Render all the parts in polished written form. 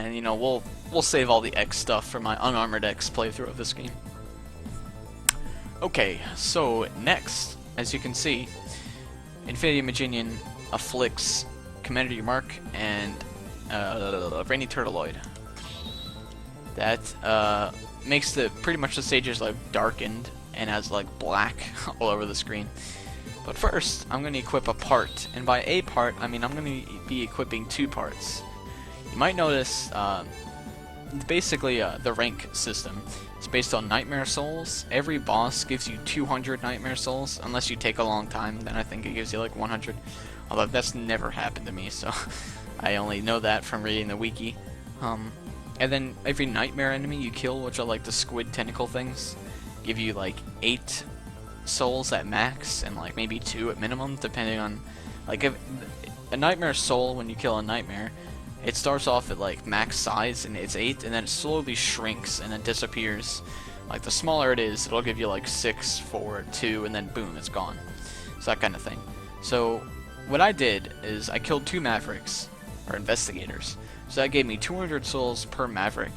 and you know we'll save all the X stuff for my unarmored X playthrough of this game. Okay, so next, as you can see, Infinity Maginian afflicts Commander Mark and Rainy Turtleoid. That makes pretty much the stages like darkened and has like black all over the screen. But first, I'm going to equip a part, and by a part, I mean I'm going to be equipping 2 parts. You might notice, basically the rank system. It's based on Nightmare Souls. Every boss gives you 200 Nightmare Souls, unless you take a long time, then I think it gives you like 100. Although that's never happened to me, so I only know that from reading the wiki. And then every Nightmare enemy you kill, which are like the squid tentacle things, give you like 8 souls at max, and like maybe 2 at minimum, depending on, like, if a Nightmare Soul, when you kill a Nightmare, it starts off at like max size and it's 8, and then it slowly shrinks and then disappears. Like the smaller it is, it'll give you like 6, 4, 2, and then boom, it's gone. So that kind of thing. So what I did is I killed 2 Mavericks, or Investigators. So that gave me 200 souls per Maverick,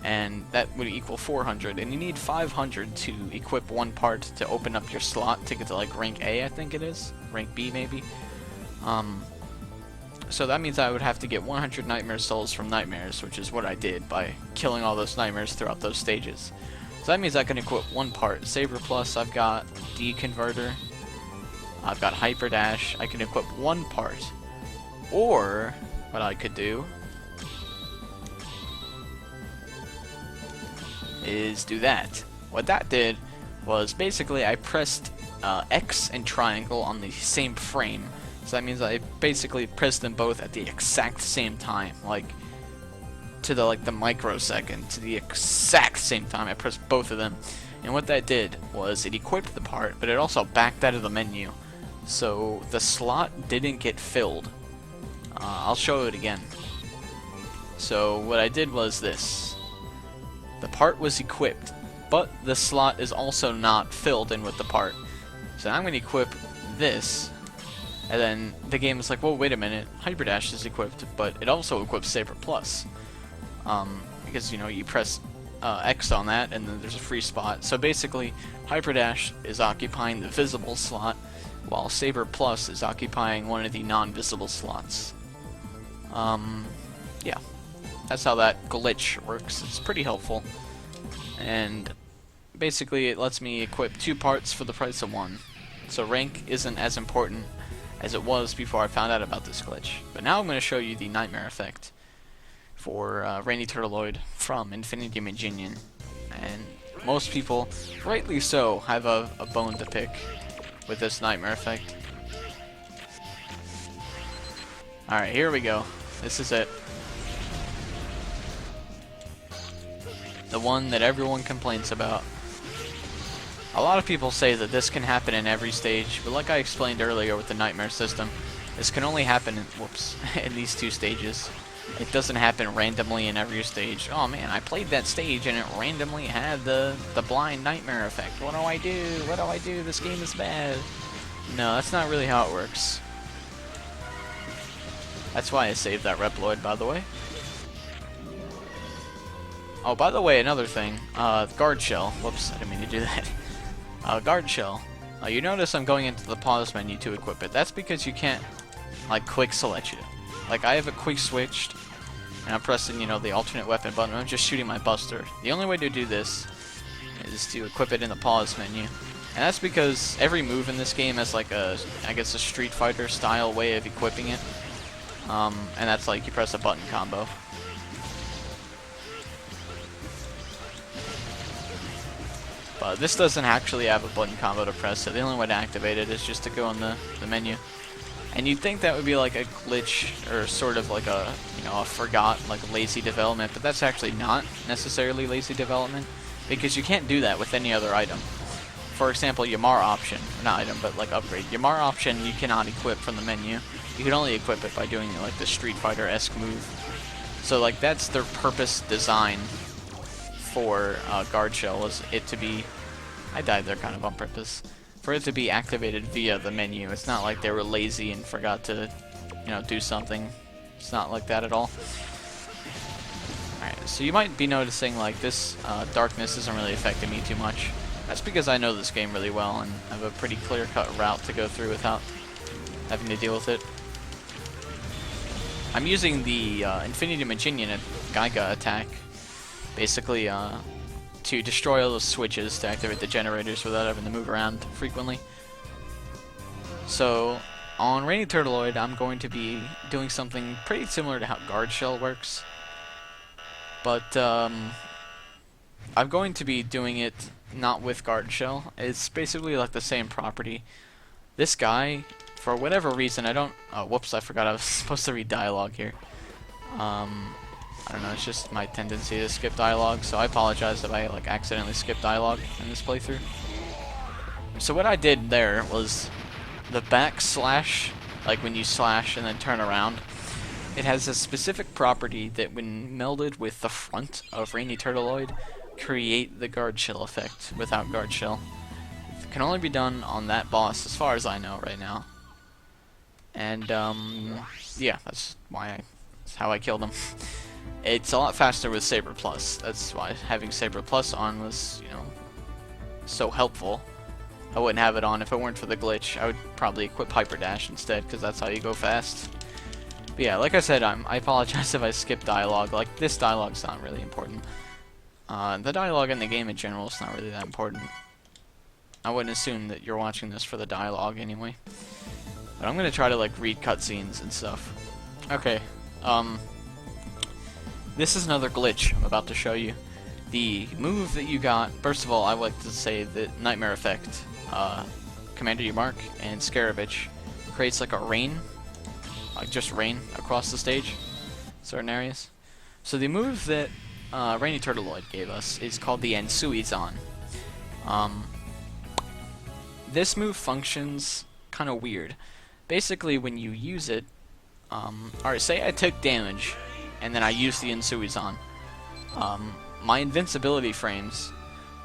and that would equal 400, and you need 500 to equip 1 part to open up your slot to get to like rank A, I think it is, rank B maybe. So that means I would have to get 100 Nightmare Souls from Nightmares, which is what I did by killing all those Nightmares throughout those stages. So that means I can equip 1 part. Saber Plus, I've got D-Converter, I've got Hyper Dash, I can equip 1 part. Or, what I could do is do that. What that did was basically I pressed X and triangle on the same frame. So that means I basically pressed them both at the exact same time, like to the microsecond, to the exact same time. I pressed both of them, and what that did was it equipped the part, but it also backed out of the menu, so the slot didn't get filled. I'll show it again. So what I did was this: the part was equipped, but the slot is also not filled in with the part. So I'm going to equip this. And then the game is like, well, wait a minute, Hyper Dash is equipped, but it also equips Saber Plus. Because, you know, you press X on that, and then there's a free spot. So basically, Hyper Dash is occupying the visible slot, while Saber Plus is occupying one of the non-visible slots. Yeah, that's how that glitch works. It's pretty helpful. And basically, it lets me equip 2 parts for the price of 1. So rank isn't as important as it was before I found out about this glitch. But now I'm going to show you the Nightmare effect for Rainy Turtleoid from Infinity Maginian. And most people, rightly so, have a bone to pick with this Nightmare effect. Alright, here we go. This is it. The one that everyone complains about. A lot of people say that this can happen in every stage, but like I explained earlier with the Nightmare system, this can only happen in, in these 2 stages. It doesn't happen randomly in every stage. Oh man, I played that stage and it randomly had the blind Nightmare effect. What do I do? What do I do? This game is bad. No, that's not really how it works. That's why I saved that Reploid, by the way. Oh, by the way, another thing. Guard Shell. Whoops, I didn't mean to do that. Guard Shell. You notice I'm going into the pause menu to equip it. That's because you can't, like, quick select it. Like, I have it quick switched, and I'm pressing, you know, the alternate weapon button. I'm just shooting my Buster. The only way to do this is to equip it in the pause menu. And that's because every move in this game has, like, I guess a Street Fighter style way of equipping it. And that's like, you press a button combo. But this doesn't actually have a button combo to press, so the only way to activate it is just to go in the menu. And you'd think that would be like a glitch, or sort of like a, you know, a forgot, like lazy development, but that's actually not necessarily lazy development, because you can't do that with any other item. For example, Yamar option, not item, but like upgrade. Yamar option you cannot equip from the menu. You can only equip it by doing like the Street Fighter-esque move. So like that's their purpose design for Guard Shell, was it to be, I died there kind of on purpose, for it to be activated via the menu. It's not like they were lazy and forgot to, you know, do something. It's not like that at all. Alright, so you might be noticing like this darkness isn't really affecting me too much. That's because I know this game really well and have a pretty clear-cut route to go through without having to deal with it. I'm using the Infinity Maginian Geiga attack, basically to destroy all those switches to activate the generators without having to move around frequently. So, on Rainy Turtleoid, I'm going to be doing something pretty similar to how Guard Shell works. But, I'm going to be doing it not with Guard Shell. It's basically like the same property. This guy, for whatever reason, I don't... Oh, whoops, I forgot I was supposed to read dialogue here. I don't know, it's just my tendency to skip dialogue, so I apologize if I like accidentally skip dialogue in this playthrough. So what I did there was the backslash, like when you slash and then turn around, it has a specific property that when melded with the front of Rainy Turtleoid, create the Guard Shell effect without Guard Shell. It can only be done on that boss as far as I know right now. And yeah, that's how I killed him. It's a lot faster with Saber Plus. That's why having Saber Plus on was, you know, so helpful. I wouldn't have it on if it weren't for the glitch. I would probably equip Hyper Dash instead, because that's how you go fast. But yeah, like I said, I apologize if I skip dialogue. Like, this dialogue's not really important. The dialogue in the game in general is not really that important. I wouldn't assume that you're watching this for the dialogue anyway. But I'm gonna try to, like, read cutscenes and stuff. Okay, this is another glitch I'm about to show you. The move that you got, first of all, I would like to say that Nightmare Effect, Commander Umark, and Scarabitch creates like a rain, like just rain across the stage, certain areas. So the move that Rainy Turtleoid gave us is called the Ansuizan. This move functions kind of weird. Basically, when you use it, alright, say I took damage, and then I use the Ansuizan. My invincibility frames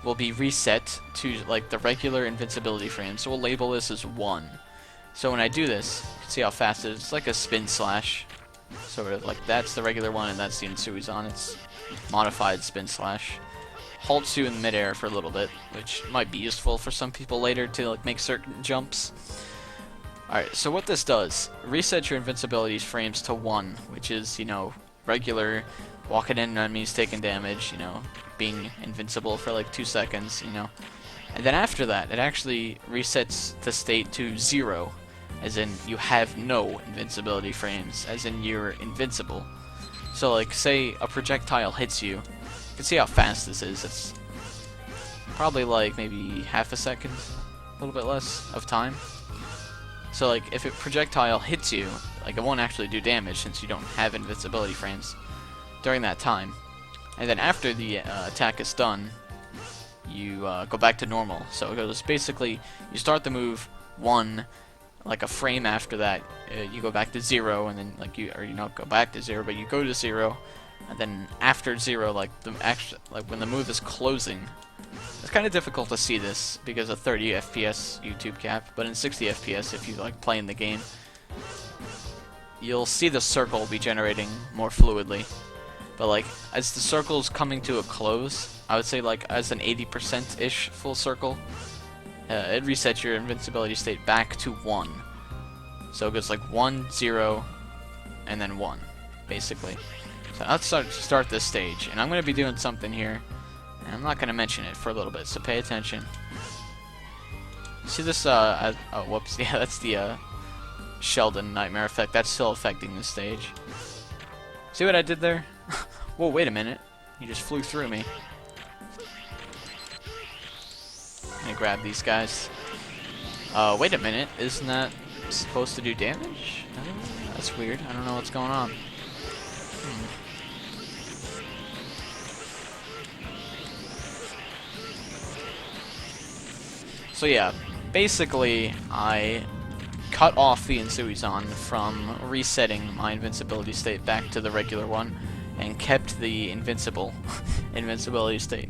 will be reset to like the regular invincibility frames, so we'll label this as 1. So when I do this, you can see how fast it is. It's like a spin slash. Sort of like that's the regular one and that's the Ansuizan. It's modified spin slash. Halts you in midair for a little bit, which might be useful for some people later to like make certain jumps. Alright, so what this does, reset your invincibility's frames to 1, which is, you know, regular, walking in on enemies taking damage, you know, being invincible for like 2 seconds, you know. And then after that, it actually resets the state to 0, as in you have no invincibility frames, as in you're invincible. So like, say a projectile hits you, you can see how fast this is. It's probably like maybe half a second, a little bit less of time. So like, if a projectile hits you, like it won't actually do damage since you don't have invincibility frames during that time. And then after the attack is done, you go back to normal. So it goes basically, you start the move 1, like a frame after that, you go back to 0, and then like you don't go back to 0, but you go to 0, and then after 0, like when the move is closing. It's kind of difficult to see this because of 30 FPS YouTube cap, but in 60 FPS, if you like playing the game, you'll see the circle be generating more fluidly. But like, as the circle's coming to a close, I would say like as an 80%-ish full circle, it resets your invincibility state back to 1. So it goes like 1, 0, and then 1, basically. So let's start this stage, and I'm going to be doing something here. And I'm not going to mention it for a little bit, so pay attention. See this, oh, whoops, yeah, that's the, Sheldon Nightmare Effect. That's still affecting the stage. See what I did there? Whoa, wait a minute. You just flew through me. I'm gonna grab these guys. Wait a minute. Isn't that supposed to do damage? That's weird. I don't know what's going on. So yeah, basically I cut off the Ansuizan from resetting my invincibility state back to the regular one and kept the invincibility state.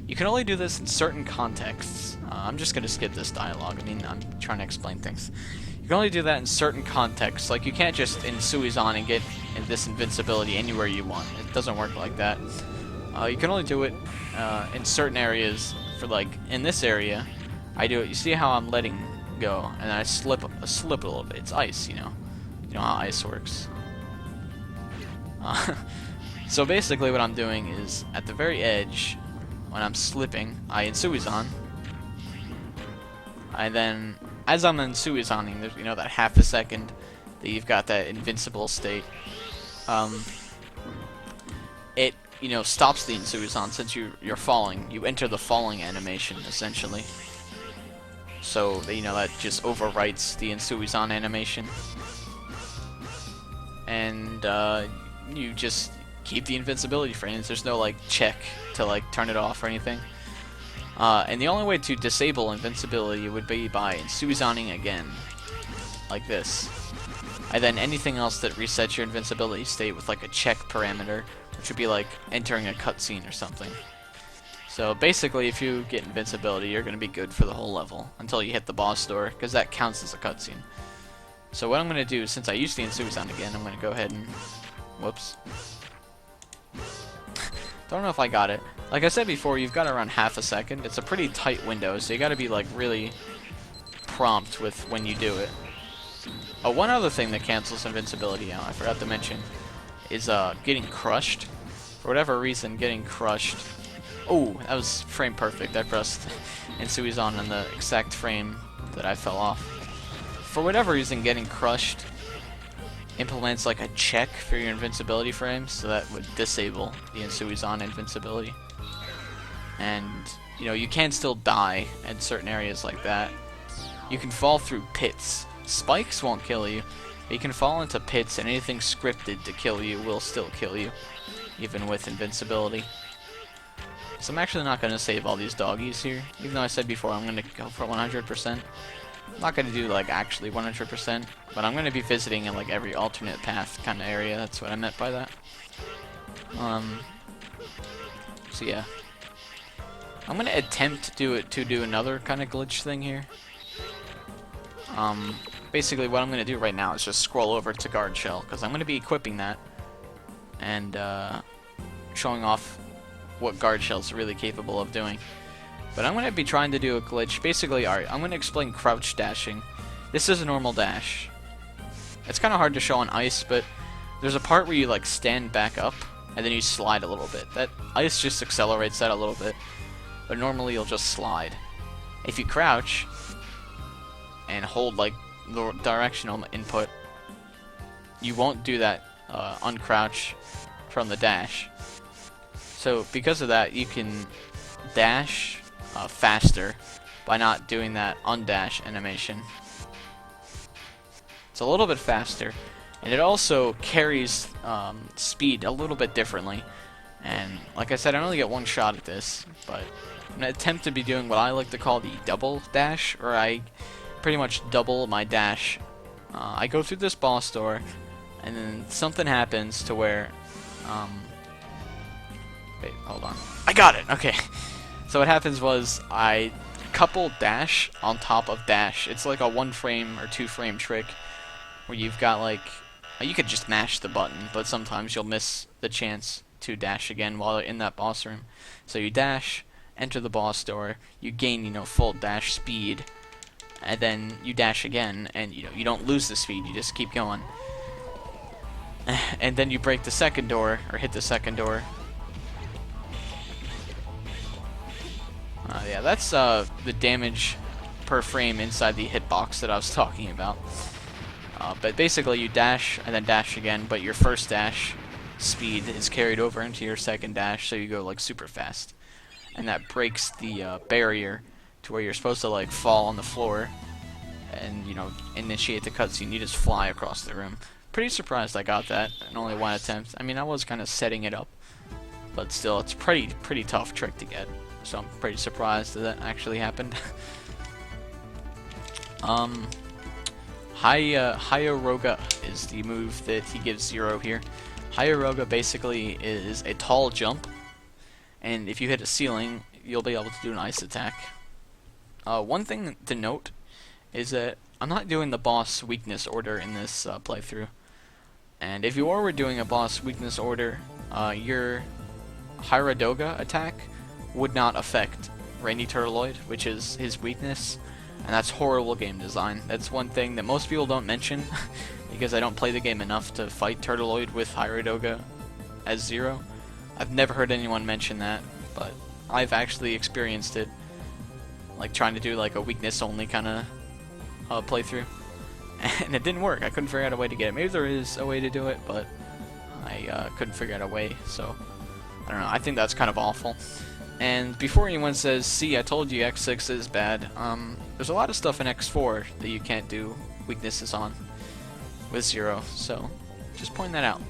You can only do this in certain contexts. I'm just going to skip this dialogue. I mean, I'm trying to explain things. You can only do that in certain contexts. Like, you can't just in Suizan and get this invincibility anywhere you want. It doesn't work like that. You can only do it in certain areas. For like, in this area, I do it. You see how I'm letting go, and I slip a little bit. It's ice, you know. You know how ice works. So basically what I'm doing is, at the very edge, when I'm slipping, I Insuizan. And then, as I'm Insuizaning, there's, you know, that half a second that you've got that invincible state. It, you know, stops the Insuizan since you're falling. You enter the falling animation, essentially. So, you know, that just overwrites the Insuizan animation. And, you just keep the invincibility frames. There's no, like, check to, like, turn it off or anything. And the only way to disable invincibility would be by Insuizaning again. Like this. And then anything else that resets your invincibility state with, like, a check parameter, which would be, like, entering a cutscene or something. So, basically, if you get invincibility, you're going to be good for the whole level, until you hit the boss door, because that counts as a cutscene. So what I'm going to do, since I used the Insuizan again, I'm going to go ahead and... Whoops. Don't know if I got it. Like I said before, you've got around half a second. It's a pretty tight window, so you got to be like really prompt with when you do it. Oh, one other thing that cancels invincibility out, I forgot to mention, is getting crushed. For whatever reason, getting crushed. Oh, that was frame perfect. I pressed Insuizan in the exact frame that I fell off. For whatever reason, getting crushed implements like a check for your invincibility frames, so that would disable the Insuizan invincibility. And, you know, you can still die in certain areas like that. You can fall through pits. Spikes won't kill you, but you can fall into pits, and anything scripted to kill you will still kill you, even with invincibility. So I'm actually not going to save all these doggies here, even though I said before I'm going to go for 100%. I'm not going to do, like, actually 100%, but I'm going to be visiting in, like, every alternate path kind of area. That's what I meant by that. So, yeah. I'm going to attempt to do another kind of glitch thing here. Basically, what I'm going to do right now is just scroll over to Guard Shell, because I'm going to be equipping that and showing off what Guard Shell's really capable of doing. But I'm going to be trying to do a glitch. Basically, alright, I'm going to explain crouch dashing. This is a normal dash. It's kind of hard to show on ice, but there's a part where you, like, stand back up, and then you slide a little bit. That ice just accelerates that a little bit, but normally you'll just slide. If you crouch and hold, like, the directional input, you won't do that uncrouch from the dash. So, because of that, you can dash faster by not doing that undash animation. It's a little bit faster, and it also carries speed a little bit differently. And like I said, I only get one shot at this, but I'm going to attempt to be doing what I like to call the double dash, or I pretty much double my dash. I go through this boss door, and then something happens to where... wait, hold on. I got it! Okay. So what happens was I couple dash on top of dash. It's like a 1 frame or 2 frame trick where you've got, like, you could just mash the button, but sometimes you'll miss the chance to dash again while you're in that boss room. So you dash, enter the boss door, you gain, you know, full dash speed, and then you dash again, and, you know, you don't lose the speed, you just keep going. And then you break the second door, or hit the second door. Yeah, that's the damage per frame inside the hitbox that I was talking about. But basically, you dash and then dash again, but your first dash speed is carried over into your second dash, so you go, like, super fast. And that breaks the barrier to where you're supposed to, like, fall on the floor and, you know, initiate the cutscene. You just fly across the room. Pretty surprised I got that in only one attempt. I mean, I was kind of setting it up, but still, it's pretty tough trick to get. So I'm pretty surprised that actually happened. Hyoroga is the move that he gives 0 here. Hyoroga basically is a tall jump, and if you hit a ceiling, you'll be able to do an ice attack. One thing to note is that I'm not doing the boss weakness order in this playthrough. And if you were doing a boss weakness order, your Hyradoga attack would not affect Randy Turtleoid, which is his weakness, and that's horrible game design. That's one thing that most people don't mention, because I don't play the game enough to fight Turtleoid with Hyradoga as 0. I've never heard anyone mention that, but I've actually experienced it, like trying to do like a weakness only kind of playthrough, and it didn't work. I couldn't figure out a way to get it. Maybe there is a way to do it, but I couldn't figure out a way, so I don't know. I think that's kind of awful. And before anyone says, see, I told you X6 is bad, there's a lot of stuff in X4 that you can't do weaknesses on with 0, so just point that out.